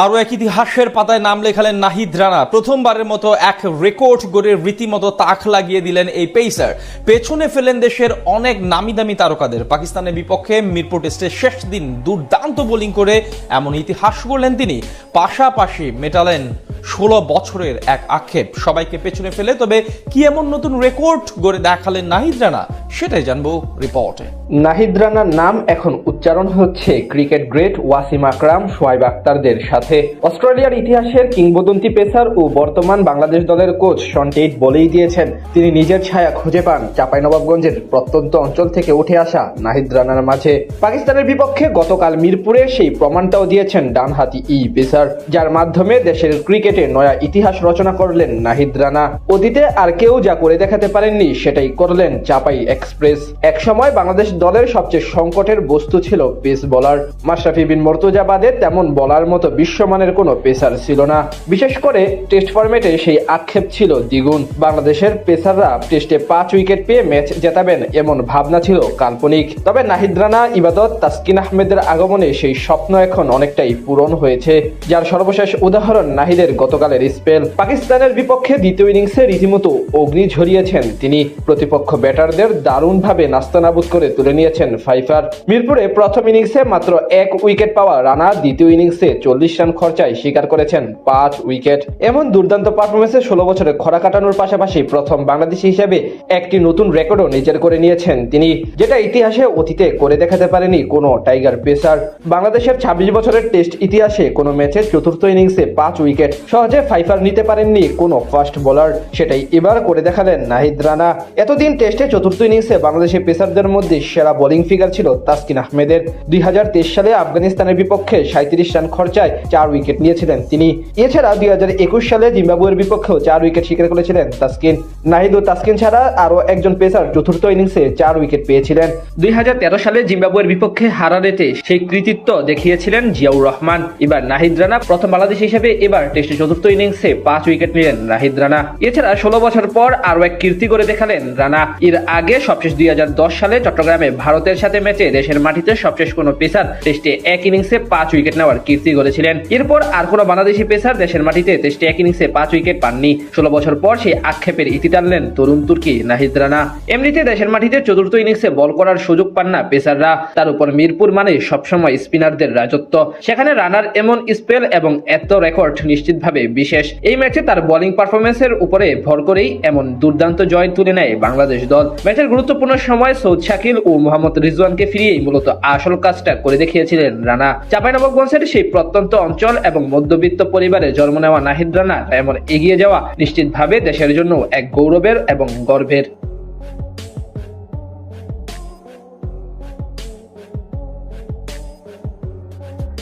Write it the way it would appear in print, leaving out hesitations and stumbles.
আরও এক ইতিহাসের পাতায় নাম লেখালেন নাহিদ রানা। প্রথমবারের মতো এক রেকর্ড গড়ে রীতিমতো তাক লাগিয়ে দিলেন এই পেসার। পেছনে ফেলেন দেশের অনেক নামি দামি তারকাদের। পাকিস্তানের বিপক্ষে মিরপুর টেস্টের শেষ দিন দুর্দান্ত বোলিং করে এমন ইতিহাস গড়লেন তিনি। পাশাপাশি মেটালেন 16 বছরের এক আক্ষেপ সবাইকে পেছনে ফেলে। তবে কি এমন নতুন রেকর্ড গড়ে দেখালেন নাহিদ রানা, সেটাই জানবো রিপোর্টে। নাহিদ রানার নাম এখন উচ্চারণ হচ্ছে ক্রিকেট গ্রেট ওয়াসিম আকরাম, শোয়েব আখতারদের সাথে। অস্ট্রেলিয়ার ইতিহাসের কিংবদন্তি পেসার ও বর্তমান বাংলাদেশ দলের কোচ শন টেইট বলেই দিয়েছেন, তিনি নিজের ছায়া খুঁজে পান চাঁপাইনবাবগঞ্জের প্রত্যন্ত অঞ্চল থেকে উঠে আসা নাহিদ রানার মাঝে। পাকিস্তানের বিপক্ষে গতকাল মিরপুরে সেই প্রমাণটাও দিয়েছেন ডানহাতি এই পেসার, যার মাধ্যমে দেশের ক্রিকেটে নয়া ইতিহাস রচনা করলেন নাহিদ রানা। অতীতে আর কেউ যা করে দেখাতে পারেননি সেটাই করলেন চাপাই এক্সপ্রেস। একসময় বাংলাদেশ দলের সবচেয়ে সংকটের বস্তু ছিল পেস বোলার। মাশরাফি বিন মুর্তজা বাদে তেমন বলার মতো বিশ্বমানের কোনো পেসার ছিল না। বিশেষ করে টেস্ট ফরম্যাটে সেই আক্ষেপ ছিল দ্বিগুণ। বাংলাদেশের পেসাররা টেস্টে 5 উইকেট পেয়ে ম্যাচ জেতাবেন এমন ভাবনা ছিল কাল্পনিক। তবে নাহিদ রানা, ইবাদত, তাসকিন আহমেদের আগমনে সেই স্বপ্ন এখন অনেকটাই পূরণ হয়েছে, যার সর্বশেষ উদাহরণ নাহিদের গতকালের স্পেল। পাকিস্তানের বিপক্ষে দ্বিতীয় ইনিংসে রীতিমতো অগ্নি ঝরিয়েছেন তিনি। প্রতিপক্ষ ব্যাটারদের দারুণভাবে নাস্তানাবুদ করে তুলে নিয়েছেন ফাইফার। মিরপুরে প্রথম ইনিংসে মাত্র 1 উইকেট পাওয়া রানা দ্বিতীয় ইনিংসে 40 রান খরচায় শিকার করেছেন 5 উইকেট। এমন দুর্দান্ত পারফরমেন্সে 16 বছরে খরা কাটানোর পাশাপাশি প্রথম বাংলাদেশি হিসেবে একটি নতুন রেকর্ডও নিজের করে নিয়েছেন তিনি, যেটা ইতিহাসে অতীতে করে দেখাতে পারেনি কোনো টাইগার পেসার। বাংলাদেশের 26 বছরের টেস্ট ইতিহাসে কোনো ম্যাচে চতুর্থ ইনিংসে 5 উইকেট সহজে ফাইফার নিতে পারেননি কোনো ফাস্ট বোলার, সেটাই এবার করে দেখালেন নাহিদ রানা। এতদিন টেস্টে চতুর্থ ইনিংসে বাংলাদেশের পেসারদের মধ্যে সেরা বোলিং ফিগার ছিল তাসকিন আহমেদের। 2023 সালে আফগানিস্তানের বিপক্ষে 37 রান খরচায় 4 উইকেট নিয়েছিলেন তিনি। এছাড়া 2021 সালে জিম্বাবুয়ের বিপক্ষেও 4 উইকেট শিকার করেছিলেন তাসকিন। নাহিদ ও তাসকিন ছাড়া আরও একজন পেসার চতুর্থ ইনিংসে 4 উইকেট পেয়েছিলেন। 2013 সালে জিম্বাবুয়ের বিপক্ষে হারারেতে সেই কৃতিত্ব দেখিয়েছিলেন জিয়াউর রহমান। এবার নাহিদ রানা প্রথম বাংলাদেশ হিসেবে এবার টেস্টে চতুর্থ ইনিংসে 5 উইকেট নিলেন নাহিদ রানা। এছাড়া 16 বছর পর আরও এক কীর্তি করে দেখালেন রানা। এর আগে সবশেষ 2010 সালে চট্টগ্রামে ভারতের সাথে ম্যাচে দেশের মাটিতে সবশেষ কোনো পেসার টেস্টে এক ইনিংসে 5 উইকেট নেওয়ার কীর্তি করেছিলেন। এরপর আর কোনো বাংলাদেশি পেসার দেশের মাটিতে টেস্টে এক ইনিংসে 5 উইকেট পাননি। 16 বছর পর সেই আক্ষেপের ইতি টানলেন তরুণ তুর্কি নাহিদ রানা। এমনিতে দেশের মাটিতে চতুর্থ ইনিংসে বল করার সুযোগ পান না পেসাররা। তার উপর মিরপুর মানে সবসময় স্পিনারদের রাজত্ব। সেখানে রানার এমন স্পেল এবং এত রেকর্ড নিশ্চিতভাবে বিশেষ। এই ম্যাচে তার বোলিং পারফরমেন্সের উপরে ভর করেই এমন দুর্দান্ত জয় তুলে নেয় বাংলাদেশ দল। ম্যাচের গুরুত্বপূর্ণ সময় সৌদ শাকিল ও মোহাম্মদ রিজওয়ানকে ফিরিয়েই মূলত আসল কাজটা করে দেখিয়েছিলেন রানা। চাঁপাইনবাবগঞ্জের সেই প্রত্যন্ত অঞ্চল এবং মধ্যবিত্ত পরিবারে জন্ম নেওয়া নাহিদ রানা এমন এগিয়ে যাওয়া নিশ্চিতভাবে দেশের জন্য এক গৌরবের এবং গর্বের।